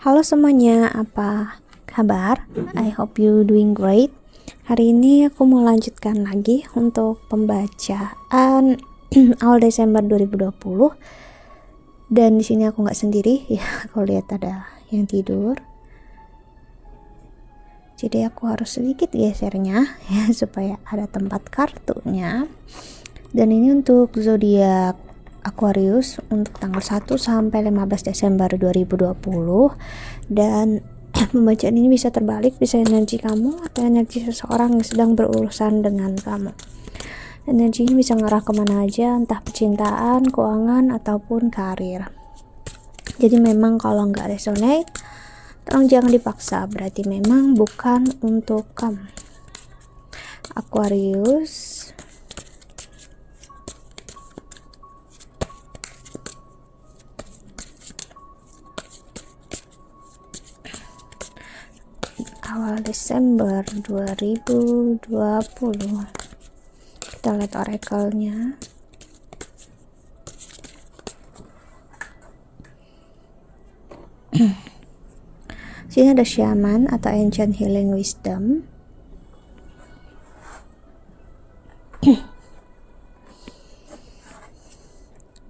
Halo semuanya, apa kabar? I hope you doing great. Hari ini aku mau lanjutkan lagi untuk pembacaan awal Desember 2020. Dan di sini aku nggak sendiri, ya. Aku lihat ada yang tidur. Jadi aku harus sedikit gesernya ya supaya ada tempat kartunya. Dan ini untuk zodiak Aquarius untuk tanggal 1 sampai 15 Desember 2020. Dan pembacaan ini bisa terbalik, bisa energi kamu atau energi seseorang yang sedang berurusan dengan kamu. Energi ini bisa ngarah kemana aja, entah percintaan, keuangan, ataupun karir. Jadi memang kalau nggak resonate, tolong jangan dipaksa, berarti memang bukan untuk kamu. Aquarius, awal Desember 2020. Kita lihat oracle-nya. Sini ada shaman atau ancient healing wisdom.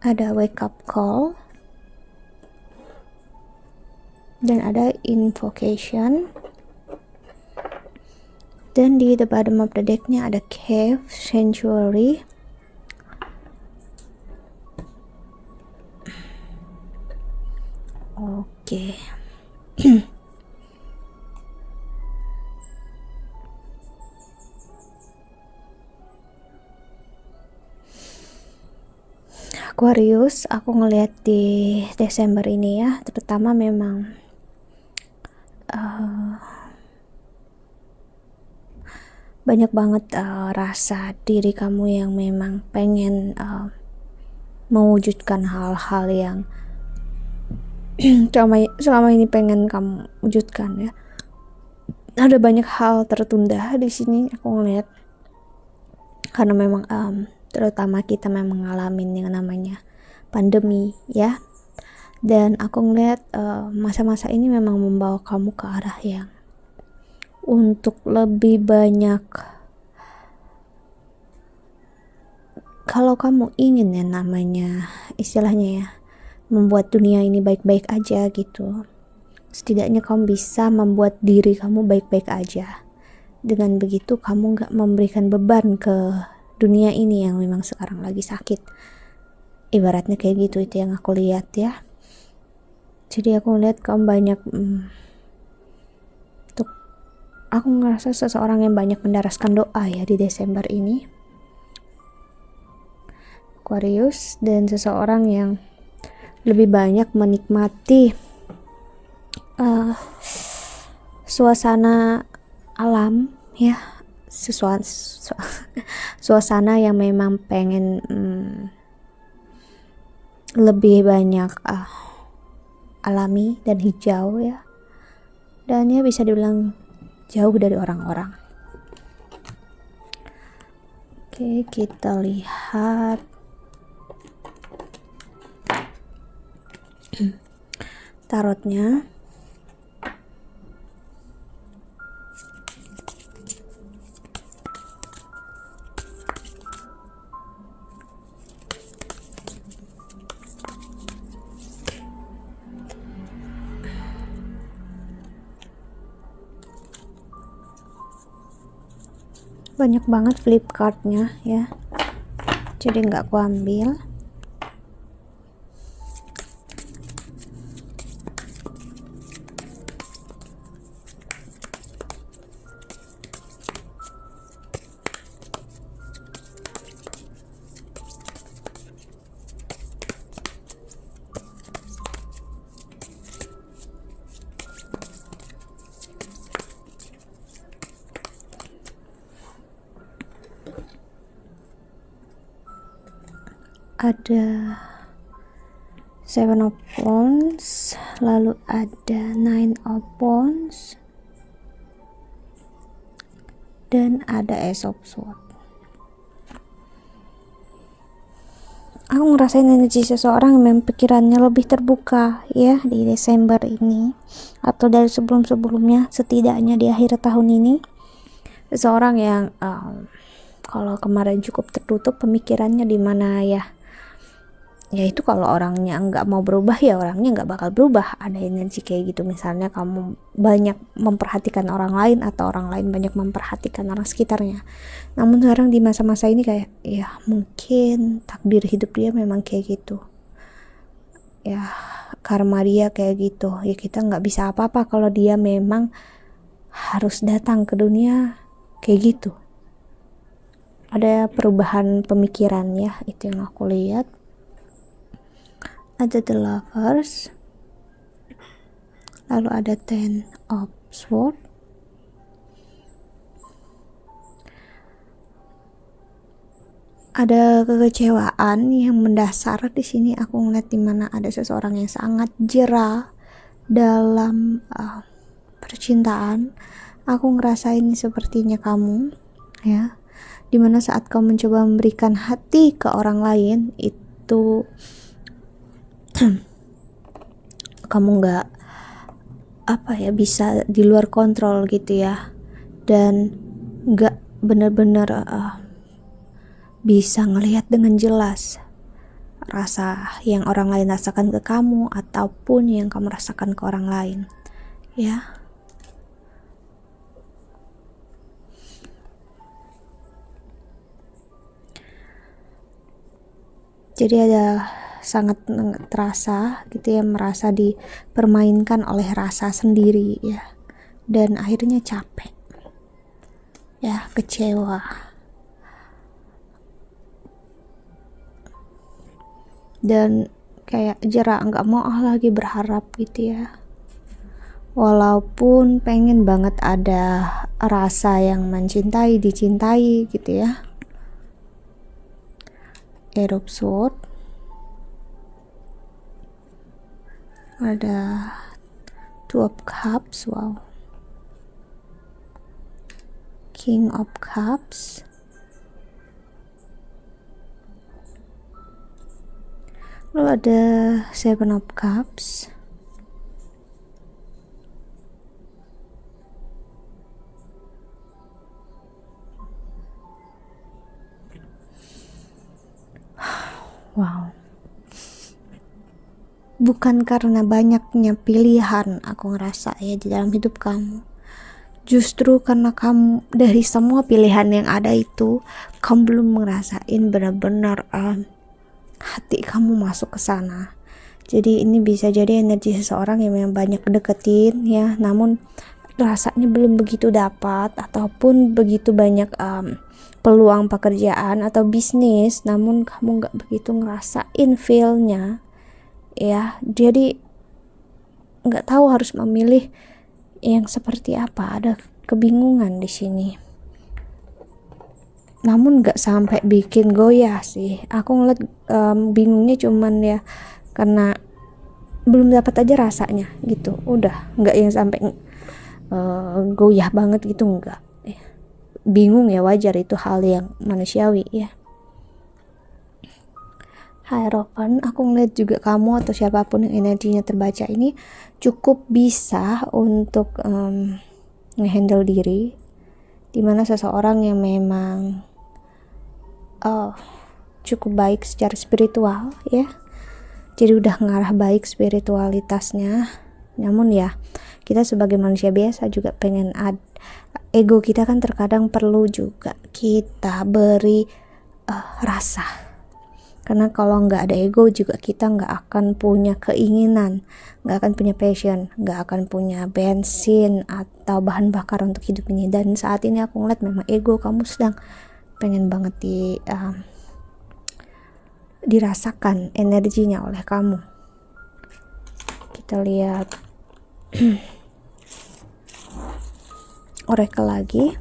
Ada wake up call. Dan ada invocation. Dan di the bottom of the deck-nya ada cave, sanctuary. Oke. Aquarius, aku ngelihat di Desember ini ya, terutama memang banyak banget rasa diri kamu yang memang pengen mewujudkan hal-hal yang selama ini pengen kamu wujudkan ya. Ada banyak hal tertunda di sini aku ngelihat, karena memang terutama kita memang ngalamin yang namanya pandemi ya. Dan aku ngeliat masa-masa ini memang membawa kamu ke arah yang untuk lebih banyak, kalau kamu ingin ya namanya istilahnya ya, membuat dunia ini baik-baik aja gitu, setidaknya kamu bisa membuat diri kamu baik-baik aja. Dengan begitu kamu gak memberikan beban ke dunia ini yang memang sekarang lagi sakit, ibaratnya kayak gitu. Itu yang aku lihat ya. Jadi aku lihat kamu banyak aku ngerasa seseorang yang banyak mendaraskan doa ya di Desember ini, Aquarius, dan seseorang yang lebih banyak menikmati suasana alam ya, suasana yang memang pengen lebih banyak alami dan hijau ya, dan ya bisa dibilang jauh dari orang-orang. Oke, kita lihat tarotnya. Banyak banget flip cardnya ya, jadi nggak aku ambil. Ada Seven of Wands, lalu ada Nine of Wands, dan ada Ace of Swords. aku ngerasain energi seseorang yang memang pikirannya lebih terbuka ya di Desember ini, atau dari sebelum-sebelumnya, setidaknya di akhir tahun ini. Seseorang yang kalau kemarin cukup tertutup pemikirannya, di mana ya itu kalau orangnya nggak mau berubah ya orangnya nggak bakal berubah. Ada energi kayak gitu, misalnya kamu banyak memperhatikan orang lain atau orang lain banyak memperhatikan orang sekitarnya. Namun sekarang di masa-masa ini kayak ya mungkin takdir hidup dia memang kayak gitu ya, karma dia kayak gitu ya, kita nggak bisa apa-apa kalau dia memang harus datang ke dunia kayak gitu. Ada perubahan pemikiran ya, itu yang aku lihat. Ada the lovers, lalu ada ten of swords, ada kekecewaan yang mendasar di sini. Aku ngeliat dimana ada seseorang yang sangat jera dalam percintaan. Aku ngerasain sepertinya kamu ya, dimana saat kamu mencoba memberikan hati ke orang lain itu kamu nggak bisa di luar kontrol gitu ya, dan nggak benar-benar bisa ngelihat dengan jelas rasa yang orang lain rasakan ke kamu ataupun yang kamu rasakan ke orang lain ya. Jadi ada sangat terasa gitu ya, merasa dipermainkan oleh rasa sendiri ya, dan akhirnya capek ya, kecewa dan kayak jerak, nggak mau lagi berharap gitu ya, walaupun pengen banget ada rasa yang mencintai, dicintai gitu ya. Eight of Swords, ada Two of Cups, wow, King of Cups, lalu ada Seven of Cups, wow. Bukan karena banyaknya pilihan aku ngerasa ya di dalam hidup kamu, justru karena kamu dari semua pilihan yang ada itu kamu belum ngerasain benar-benar hati kamu masuk ke sana. Jadi ini bisa jadi energi seseorang yang memang banyak deketin ya, namun rasanya belum begitu dapat, ataupun begitu banyak peluang pekerjaan atau bisnis, namun kamu nggak begitu ngerasain feel-nya ya. Jadi nggak tahu harus memilih yang seperti apa, ada kebingungan di sini. Namun nggak sampai bikin goyah sih. Aku ngeliat bingungnya cuman ya karena belum dapat aja rasanya gitu. Udah, nggak yang sampai goyah banget gitu, enggak. Bingung ya, wajar, itu hal yang manusiawi ya. Hierophant, aku ngeliat juga kamu atau siapapun yang energinya terbaca ini cukup bisa untuk ngehandle diri, dimana seseorang yang memang cukup baik secara spiritual ya, jadi udah ngarah baik spiritualitasnya. Namun ya kita sebagai manusia biasa juga pengen ego kita kan terkadang perlu juga kita beri rasa, karena kalau nggak ada ego juga kita nggak akan punya keinginan, nggak akan punya passion, nggak akan punya bensin atau bahan bakar untuk hidup ini. Dan saat ini aku ngeliat memang ego kamu sedang pengen banget dirasakan energinya oleh kamu. Kita lihat oracle lagi.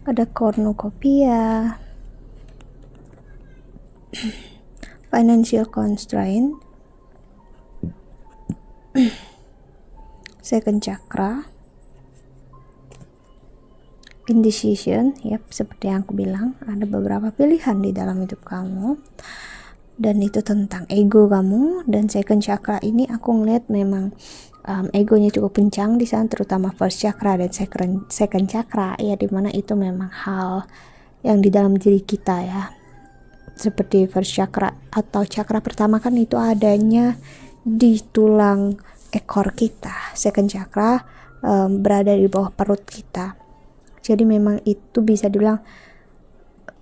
ada cornucopia, financial constraint, second chakra, indecision, ya seperti yang aku bilang, ada beberapa pilihan di dalam hidup kamu, dan itu tentang ego kamu. Dan second chakra ini aku ngeliat memang egonya cukup kencang di sana, terutama first chakra dan second chakra, ya dimana itu memang hal yang di dalam diri kita ya. Seperti first chakra atau chakra pertama kan itu adanya di tulang ekor kita, second chakra berada di bawah perut kita. Jadi memang itu bisa dibilang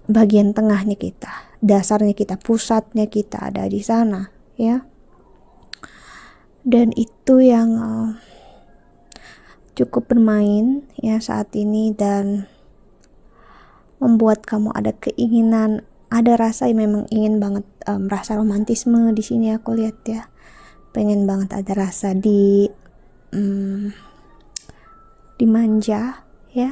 bagian tengahnya kita, dasarnya kita, pusatnya kita ada di sana ya. Dan itu yang cukup bermain ya saat ini, dan membuat kamu ada keinginan, ada rasa yang memang ingin banget rasa romantisme di sini aku lihat ya. Pengen banget ada rasa dimanja ya.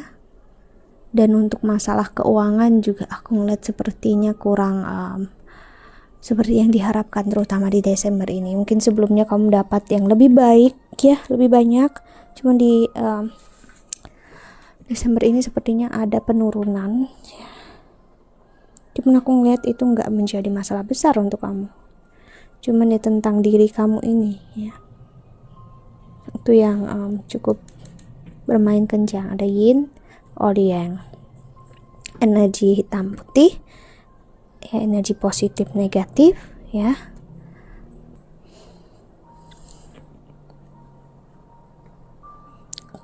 Dan untuk masalah keuangan juga aku ngeliat sepertinya kurang seperti yang diharapkan, terutama di Desember ini. Mungkin sebelumnya kamu dapat yang lebih baik ya, lebih banyak, cuma di Desember ini sepertinya ada penurunan. Cuman aku ngeliat itu nggak menjadi masalah besar untuk kamu, cuman ya tentang diri kamu ini ya, itu yang cukup bermain kencang. Ada yin, yang energi hitam putih ya, energi positif negatif ya.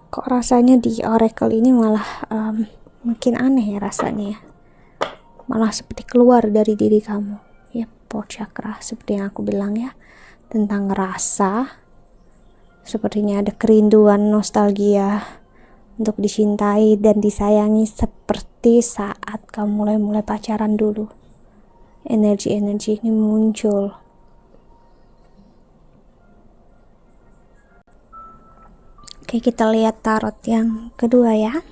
Kok rasanya di oracle ini malah makin aneh ya rasanya ya, malah seperti keluar dari diri kamu ya. Fourth chakra seperti yang aku bilang ya, tentang rasa, sepertinya ada kerinduan, nostalgia untuk dicintai dan disayangi seperti saat kamu mulai pacaran dulu. Energi-energi ini muncul. Oke, kita lihat tarot yang kedua ya.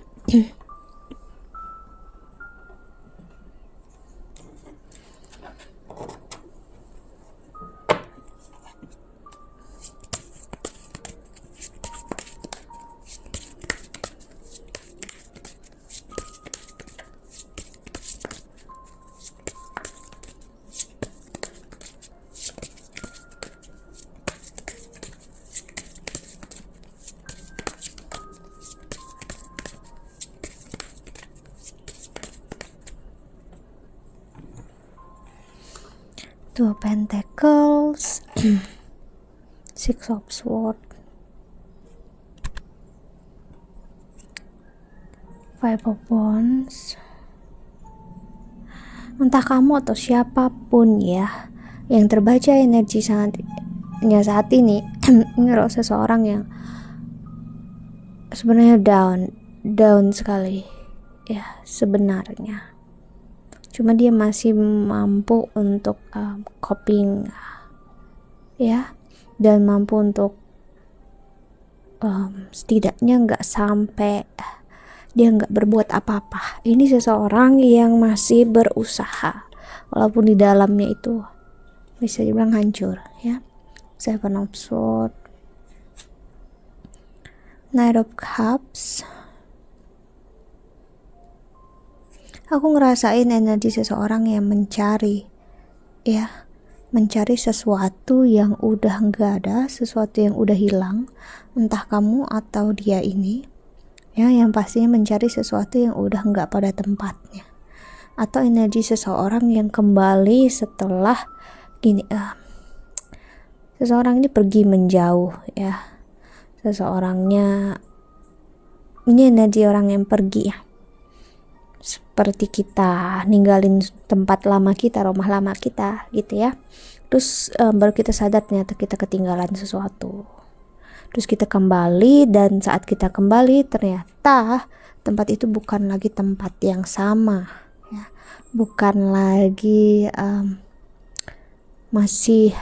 Two Pentacles, Six of Swords, Five of Wands. Entah kamu atau siapapun ya yang terbaca energi saat ini ini loh, seseorang yang sebenarnya down sekali ya sebenarnya, cuma dia masih mampu untuk coping ya, dan mampu untuk setidaknya nggak sampai dia nggak berbuat apa-apa. Ini seseorang yang masih berusaha walaupun di dalamnya itu bisa dibilang hancur ya. Seven of Swords, Knight of Cups. Aku ngerasain energi seseorang yang mencari sesuatu yang udah nggak ada, sesuatu yang udah hilang, entah kamu atau dia ini ya, yang pastinya mencari sesuatu yang udah nggak pada tempatnya, atau energi seseorang yang kembali setelah seseorang ini pergi menjauh ya. Seseorangnya ini energi orang yang pergi ya, seperti kita ninggalin tempat lama kita, rumah lama kita gitu ya. Terus baru kita sadar ternyata kita ketinggalan sesuatu. Terus kita kembali, dan saat kita kembali ternyata tempat itu bukan lagi tempat yang sama ya. Bukan lagi masih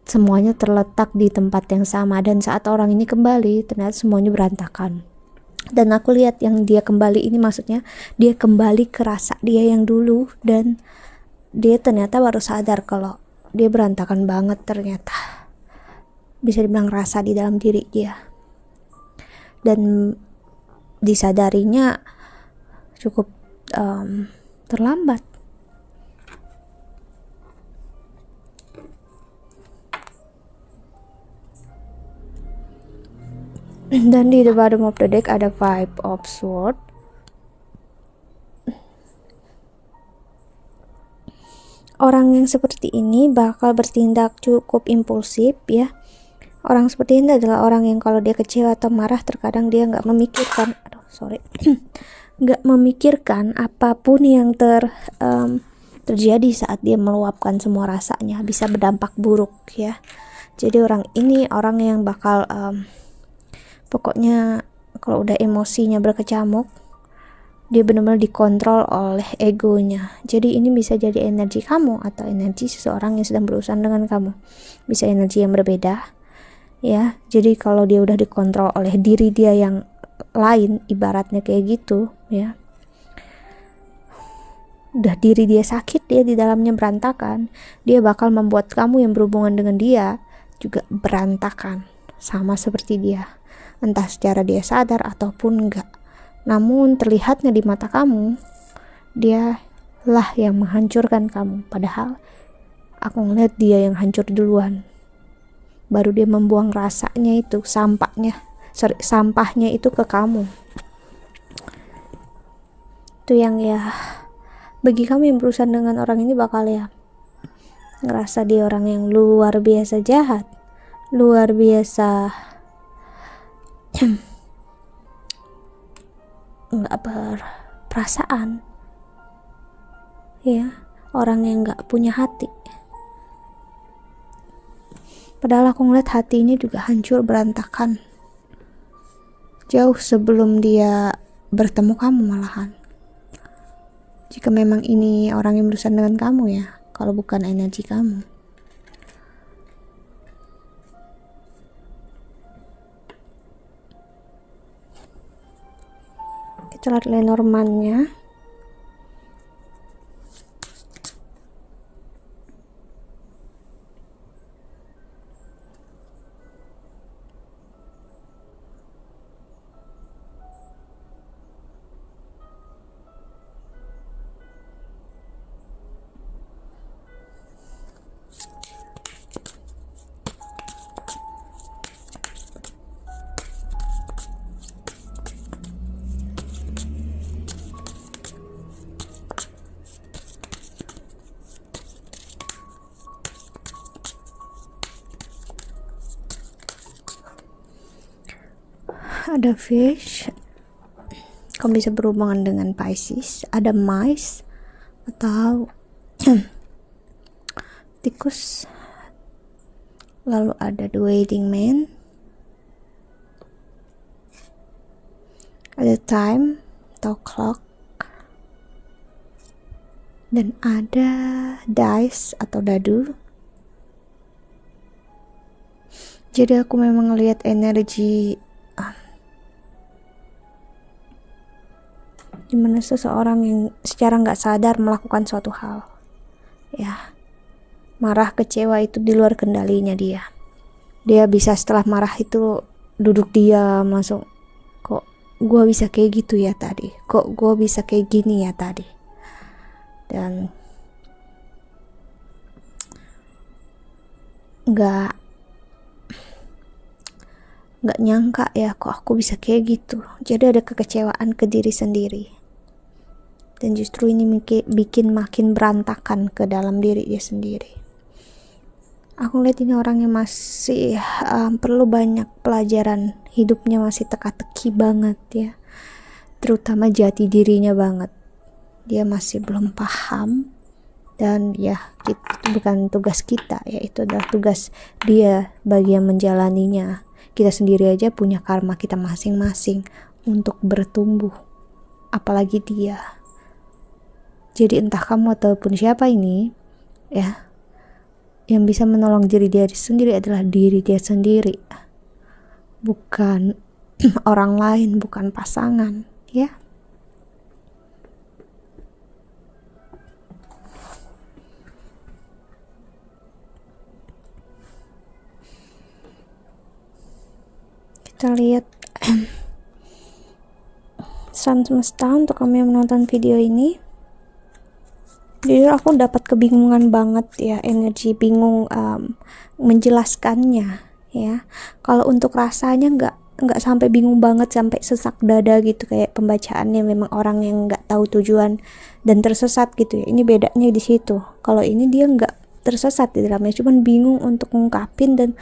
semuanya terletak di tempat yang sama, dan saat orang ini kembali ternyata semuanya berantakan. Dan aku lihat yang dia kembali ini, maksudnya dia kembali ke rasa dia yang dulu, dan dia ternyata baru sadar kalau dia berantakan banget ternyata. Bisa dibilang rasa di dalam diri dia. Dan disadarinya cukup terlambat. Dan di the bottom of the deck ada Five of Swords. Orang yang seperti ini bakal bertindak cukup impulsif ya. Orang seperti ini adalah orang yang kalau dia kecewa atau marah terkadang dia nggak memikirkan, nggak memikirkan apapun yang terjadi saat dia meluapkan semua rasanya, bisa berdampak buruk ya. Jadi orang ini orang yang bakal pokoknya kalau udah emosinya berkecamuk, dia benar-benar dikontrol oleh egonya. Jadi ini bisa jadi energi kamu atau energi seseorang yang sedang berurusan dengan kamu. Bisa energi yang berbeda ya. Jadi kalau dia udah dikontrol oleh diri dia yang lain, ibaratnya kayak gitu ya, udah diri dia sakit, dia di dalamnya berantakan, dia bakal membuat kamu yang berhubungan dengan dia juga berantakan sama seperti dia, entah secara dia sadar ataupun enggak. Namun terlihatnya di mata kamu, dia lah yang menghancurkan kamu, padahal aku ngeliat dia yang hancur duluan. Baru dia membuang rasanya itu, sampahnya itu ke kamu. Itu yang ya, bagi kamu yang berurusan dengan orang ini bakal ya ngerasa dia orang yang luar biasa jahat, luar biasa nggak berperasaan ya, orang yang nggak punya hati. Padahal aku ngeliat hati ini juga hancur berantakan jauh sebelum dia bertemu kamu malahan. Jika memang ini orang yang berurusan dengan kamu ya, kalau bukan energi kamu. Kita lihat Lenormand-nya. Ada fish, kamu bisa berhubungan dengan Pisces. Ada mice atau tikus. Lalu ada the wedding man, ada time atau clock, dan ada dice atau dadu. Jadi aku memang ngelihat energi dimana seseorang yang secara nggak sadar melakukan suatu hal ya, marah, kecewa itu di luar kendalinya dia bisa setelah marah itu duduk diam langsung, kok gue bisa kayak gitu ya tadi, kok gue bisa kayak gini ya tadi, dan nggak nyangka ya kok aku bisa kayak gitu. Jadi ada kekecewaan ke diri sendiri, dan justru ini bikin makin berantakan ke dalam diri dia sendiri. Aku lihat ini orang yang masih perlu banyak pelajaran, hidupnya masih teka-teki banget ya, terutama jati dirinya banget. Dia masih belum paham, dan ya itu bukan tugas kita ya, itu adalah tugas dia bagian menjalaninya. Kita sendiri aja punya karma kita masing-masing untuk bertumbuh, apalagi dia. Jadi entah kamu ataupun siapa ini ya, yang bisa menolong diri dia sendiri adalah diri dia sendiri, bukan orang lain, bukan pasangan, ya. Kita lihat pesan semesta untuk kamu yang menonton video ini. Jujur aku dapat kebingungan banget ya, energi bingung menjelaskannya ya. Kalau untuk rasanya nggak sampai bingung banget sampai sesak dada gitu, kayak pembacaannya memang orang yang nggak tahu tujuan dan tersesat gitu ya. Ini bedanya di situ. Kalau ini dia nggak tersesat di dalamnya, cuman bingung untuk ngungkapin dan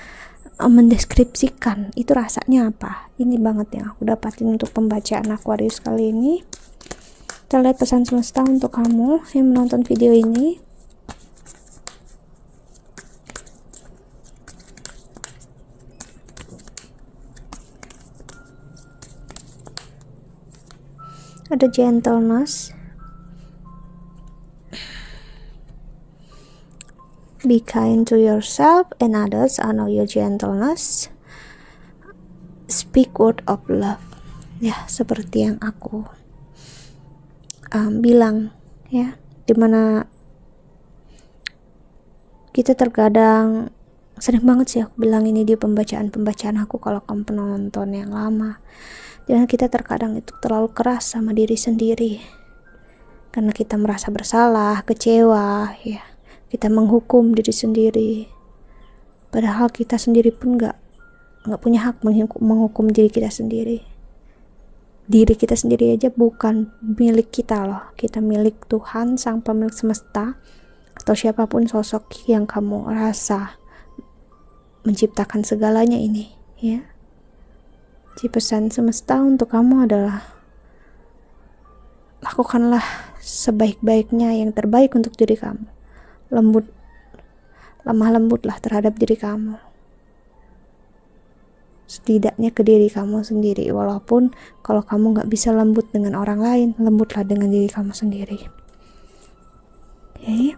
mendeskripsikan itu rasanya apa. Ini banget yang aku dapatin untuk pembacaan Aquarius kali ini. Kita lihat pesan semesta untuk kamu yang menonton video ini. Ada gentleness, be kind to yourself and others, honor your gentleness, speak word of love. Ya, seperti yang aku bilang ya, dimana kita terkadang sering banget sih aku bilang ini di pembacaan aku kalau kamu penonton yang lama, dan kita terkadang itu terlalu keras sama diri sendiri karena kita merasa bersalah, kecewa ya, kita menghukum diri sendiri, padahal kita sendiri pun nggak punya hak menghukum diri kita sendiri. Diri kita sendiri aja bukan milik kita loh, kita milik Tuhan, sang pemilik semesta, atau siapapun sosok yang kamu rasa menciptakan segalanya ini ya. Jadi pesan semesta untuk kamu adalah lakukanlah sebaik-baiknya, yang terbaik untuk diri kamu. Lemah lembutlah terhadap diri kamu, setidaknya ke diri kamu sendiri. Walaupun kalau kamu gak bisa lembut dengan orang lain, lembutlah dengan diri kamu sendiri. Okay,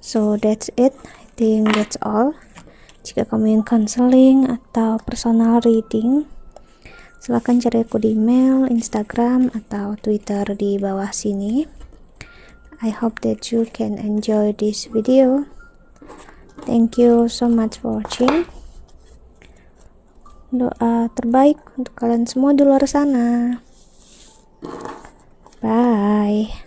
so that's it. I think that's all. Jika kamu yang counseling atau personal reading, silakan cari aku di email, Instagram, atau Twitter di bawah sini. I hope that you can enjoy this video. Thank you so much for watching. Doa terbaik untuk kalian semua di luar sana. Bye.